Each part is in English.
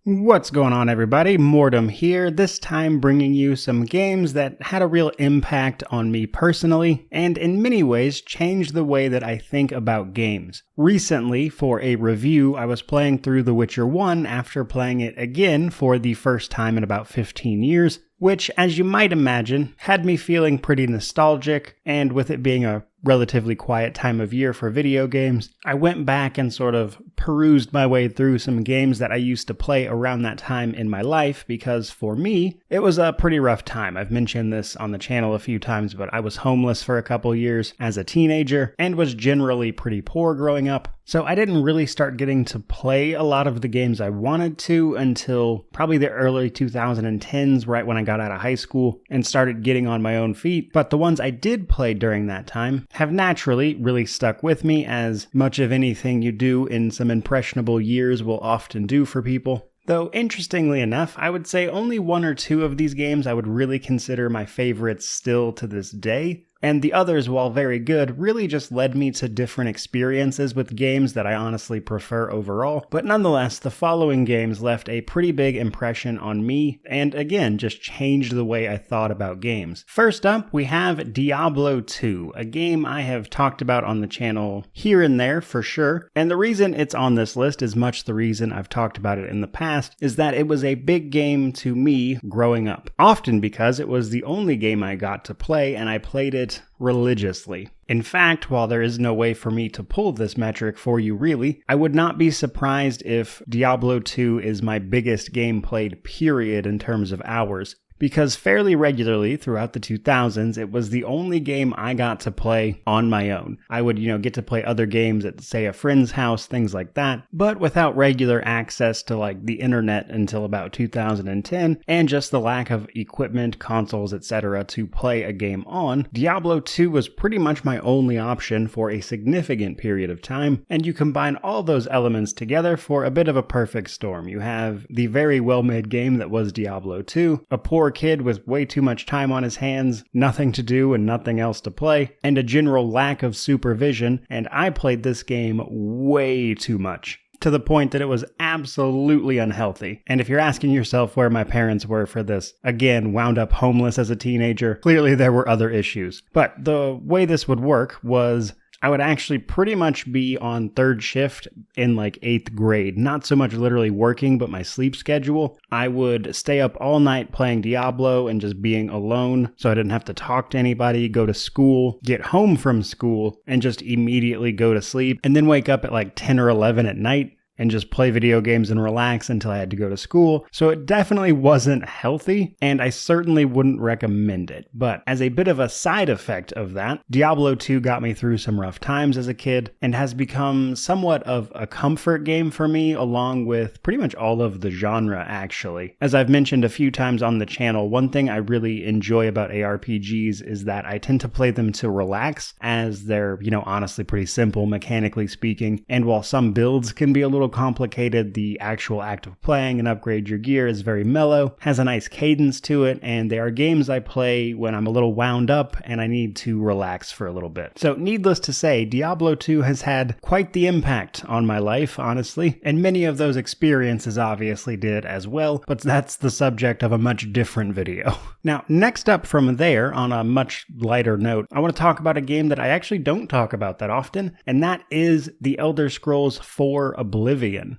What's going on, everybody? Mortem here, this time bringing you some games that had a real impact on me personally, and in many ways changed the way that I think about games. Recently, for a review, I was playing through The Witcher 1 after playing it again for the first time in about 15 years, which, as you might imagine, had me feeling pretty nostalgic, and with it being a relatively quiet time of year for video games, I went back and sort of perused my way through some games that I used to play around that time in my life, because for me, it was a pretty rough time. I've mentioned this on the channel a few times, but I was homeless for a couple years as a teenager and was generally pretty poor growing up. So I didn't really start getting to play a lot of the games I wanted to until probably the early 2010s, right when I got out of high school and started getting on my own feet. But the ones I did play during that time have naturally really stuck with me, as much of anything you do in some impressionable years will often do for people. Though, interestingly enough, I would say only one or two of these games I would really consider my favorites still to this day. And the others, while very good, really just led me to different experiences with games that I honestly prefer overall. But nonetheless, the following games left a pretty big impression on me, and again, just changed the way I thought about games. First up, we have Diablo 2, a game I have talked about on the channel here and there for sure. And the reason it's on this list is much the reason I've talked about it in the past, is that it was a big game to me growing up. Often because it was the only game I got to play, and I played it religiously. In fact, while there is no way for me to pull this metric for you really, I would not be surprised if Diablo 2 is my biggest game played period in terms of hours. Because fairly regularly throughout the 2000s, it was the only game I got to play on my own. I would, get to play other games at, say, a friend's house, things like that, but without regular access to, the internet until about 2010, and just the lack of equipment, consoles, etc. to play a game on, Diablo 2 was pretty much my only option for a significant period of time, and you combine all those elements together for a bit of a perfect storm. You have the very well-made game that was Diablo 2, a poor kid with way too much time on his hands, nothing to do and nothing else to play, and a general lack of supervision, and I played this game way too much, to the point that it was absolutely unhealthy. And if you're asking yourself where my parents were for this, again, wound up homeless as a teenager, clearly there were other issues. But the way this would work was I would actually pretty much be on third shift in 8th grade. Not so much literally working, but my sleep schedule. I would stay up all night playing Diablo and just being alone, so I didn't have to talk to anybody, go to school, get home from school, and just immediately go to sleep, and then wake up at 10 or 11 at night and just play video games and relax until I had to go to school. So it definitely wasn't healthy, and I certainly wouldn't recommend it. But as a bit of a side effect of that, Diablo 2 got me through some rough times as a kid and has become somewhat of a comfort game for me, along with pretty much all of the genre, actually. As I've mentioned a few times on the channel, one thing I really enjoy about ARPGs is that I tend to play them to relax, as they're, honestly pretty simple, mechanically speaking. And while some builds can be a little complicated, the actual act of playing and upgrade your gear is very mellow, has a nice cadence to it, and they are games I play when I'm a little wound up and I need to relax for a little bit. So needless to say, Diablo 2 has had quite the impact on my life, honestly, and many of those experiences obviously did as well, but that's the subject of a much different video. Now, next up from there, on a much lighter note, I want to talk about a game that I actually don't talk about that often, and that is The Elder Scrolls IV Oblivion.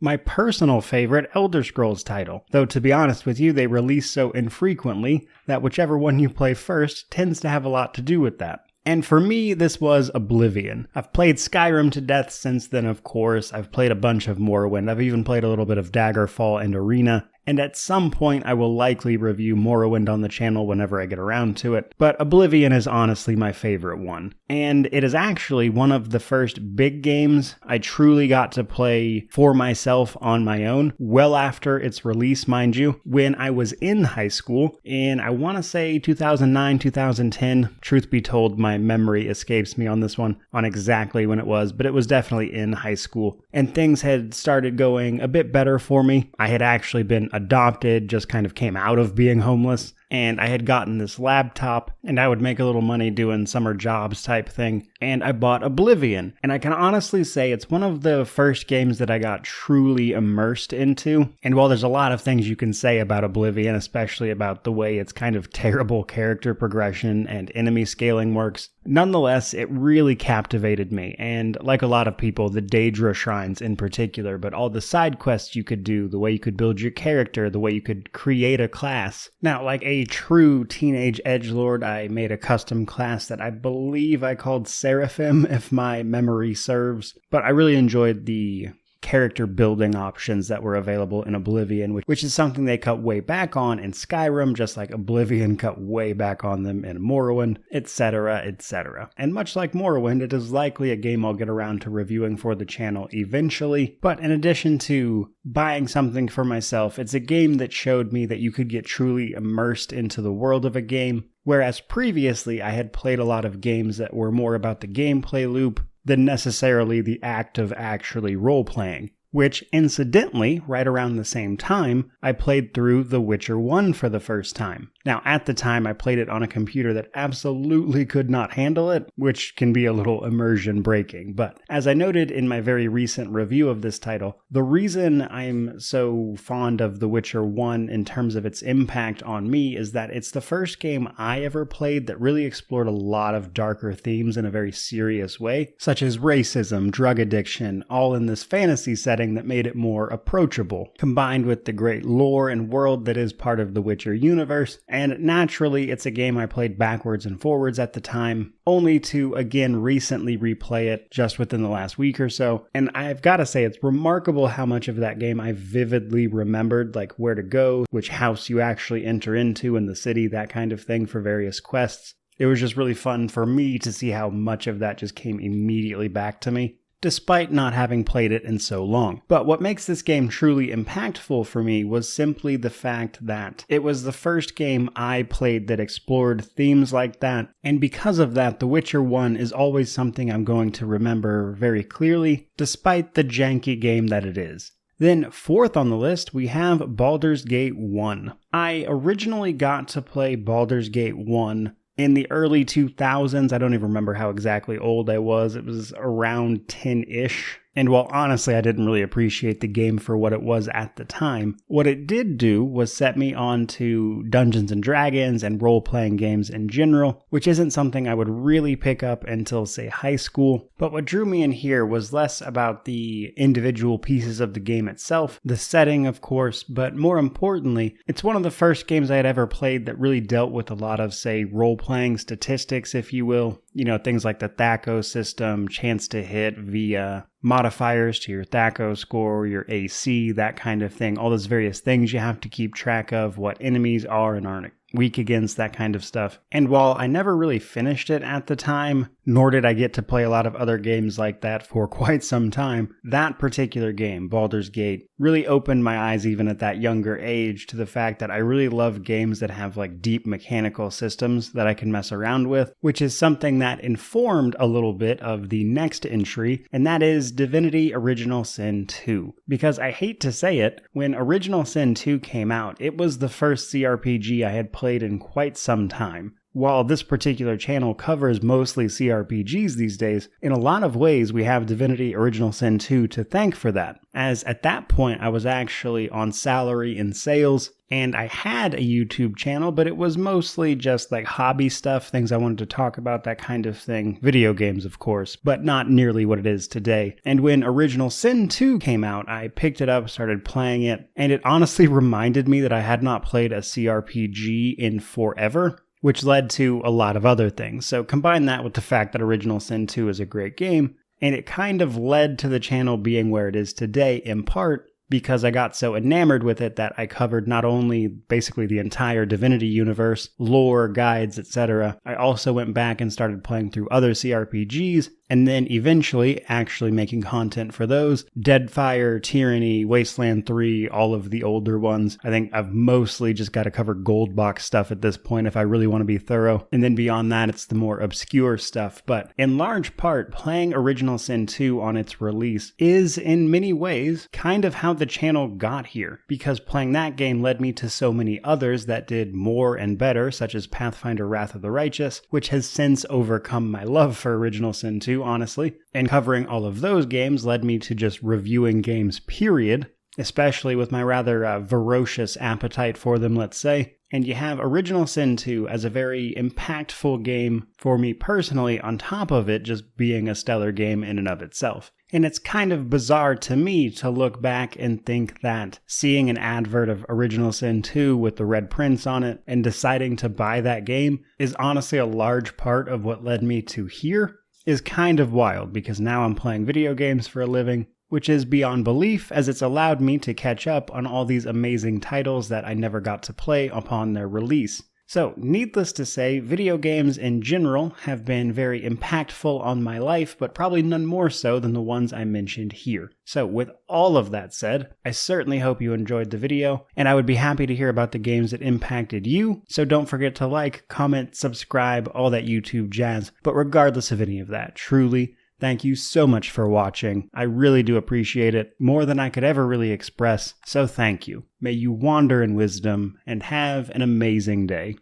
My personal favorite Elder Scrolls title, though to be honest with you, they release so infrequently that whichever one you play first tends to have a lot to do with that. And for me, this was Oblivion. I've played Skyrim to death since then, of course. I've played a bunch of Morrowind. I've even played a little bit of Daggerfall and Arena. And at some point I will likely review Morrowind on the channel whenever I get around to it, but Oblivion is honestly my favorite one. And it is actually one of the first big games I truly got to play for myself on my own, well after its release, mind you, when I was in high school in, I want to say 2009, 2010. Truth be told, my memory escapes me on this one, on exactly when it was, but it was definitely in high school. And things had started going a bit better for me. I had actually been adopted, just kind of came out of being homeless. and I had gotten this laptop, and I would make a little money doing summer jobs type thing, and I bought Oblivion. And I can honestly say it's one of the first games that I got truly immersed into. And while there's a lot of things you can say about Oblivion, especially about the way its kind of terrible character progression and enemy scaling works, nonetheless, it really captivated me. And like a lot of people, the Daedra shrines in particular, but all the side quests you could do, the way you could build your character, the way you could create a class. Now, like a true teenage edgelord, I made a custom class that I believe I called Seraphim, if my memory serves. But I really enjoyed the character building options that were available in Oblivion, which is something they cut way back on in Skyrim, just like Oblivion cut way back on them in Morrowind, etc., etc. And much like Morrowind, it is likely a game I'll get around to reviewing for the channel eventually, but in addition to buying something for myself, it's a game that showed me that you could get truly immersed into the world of a game, whereas previously I had played a lot of games that were more about the gameplay loop than necessarily the act of actually role-playing. Which, incidentally, right around the same time, I played through The Witcher 1 for the first time. Now, at the time, I played it on a computer that absolutely could not handle it, which can be a little immersion breaking. But as I noted in my very recent review of this title, the reason I'm so fond of The Witcher 1 in terms of its impact on me is that it's the first game I ever played that really explored a lot of darker themes in a very serious way, such as racism, drug addiction, all in this fantasy setting that made it more approachable, combined with the great lore and world that is part of the Witcher universe. And naturally, it's a game I played backwards and forwards at the time, only to again recently replay it just within the last week or so. And I've got to say, it's remarkable how much of that game I vividly remembered, like where to go, which house you actually enter into in the city, that kind of thing for various quests. It was just really fun for me to see how much of that just came immediately back to me, despite not having played it in so long. But what makes this game truly impactful for me was simply the fact that it was the first game I played that explored themes like that, and because of that, The Witcher 1 is always something I'm going to remember very clearly, despite the janky game that it is. Then fourth on the list, we have Baldur's Gate 1. I originally got to play Baldur's Gate 1 in the early 2000s. I don't even remember how exactly old I was. It was around 10-ish. And while honestly I didn't really appreciate the game for what it was at the time, what it did do was set me on to Dungeons & Dragons and role-playing games in general, which isn't something I would really pick up until, say, high school. But what drew me in here was less about the individual pieces of the game itself, the setting, of course, but more importantly, it's one of the first games I had ever played that really dealt with a lot of, say, role-playing statistics, if you will. You know, things like the THAC0 system, chance to hit via modifiers to your THAC0 score, your AC, that kind of thing. All those various things you have to keep track of, what enemies are and aren't weak against, that kind of stuff. And while I never really finished it at the time, nor did I get to play a lot of other games like that for quite some time, that particular game, Baldur's Gate, really opened my eyes even at that younger age to the fact that I really love games that have like deep mechanical systems that I can mess around with, which is something that informed a little bit of the next entry, and that is Divinity Original Sin 2. Because I hate to say it, when Original Sin 2 came out, it was the first CRPG I had played in quite some time. While this particular channel covers mostly CRPGs these days, in a lot of ways we have Divinity Original Sin 2 to thank for that, as at that point I was actually on salary in sales, and I had a YouTube channel, but it was mostly just like hobby stuff, things I wanted to talk about, that kind of thing. Video games, of course, but not nearly what it is today. And when Original Sin 2 came out, I picked it up, started playing it, and it honestly reminded me that I had not played a CRPG in forever, which led to a lot of other things. So combine that with the fact that Original Sin 2 is a great game, and it kind of led to the channel being where it is today, in part because I got so enamored with it that I covered not only basically the entire Divinity universe, lore, guides, etc. I also went back and started playing through other CRPGs, and then eventually actually making content for those. Deadfire, Tyranny, Wasteland 3, all of the older ones. I think I've mostly just got to cover gold box stuff at this point if I really want to be thorough. And then beyond that, it's the more obscure stuff. But in large part, playing Original Sin 2 on its release is in many ways kind of how the channel got here, because playing that game led me to so many others that did more and better, such as Pathfinder Wrath of the Righteous, which has since overcome my love for Original Sin 2, honestly. And covering all of those games led me to just reviewing games, period, especially with my rather voracious appetite for them, let's say. And you have Original Sin 2 as a very impactful game for me personally, on top of it just being a stellar game in and of itself. And it's kind of bizarre to me to look back and think that seeing an advert of Original Sin 2 with the Red Prince on it and deciding to buy that game is honestly a large part of what led me to here is kind of wild, because now I'm playing video games for a living, which is beyond belief, as it's allowed me to catch up on all these amazing titles that I never got to play upon their release. So, needless to say, video games in general have been very impactful on my life, but probably none more so than the ones I mentioned here. So, with all of that said, I certainly hope you enjoyed the video, and I would be happy to hear about the games that impacted you, so don't forget to like, comment, subscribe, all that YouTube jazz. But regardless of any of that, truly, thank you so much for watching. I really do appreciate it, more than I could ever really express, so thank you. May you wander in wisdom and have an amazing day.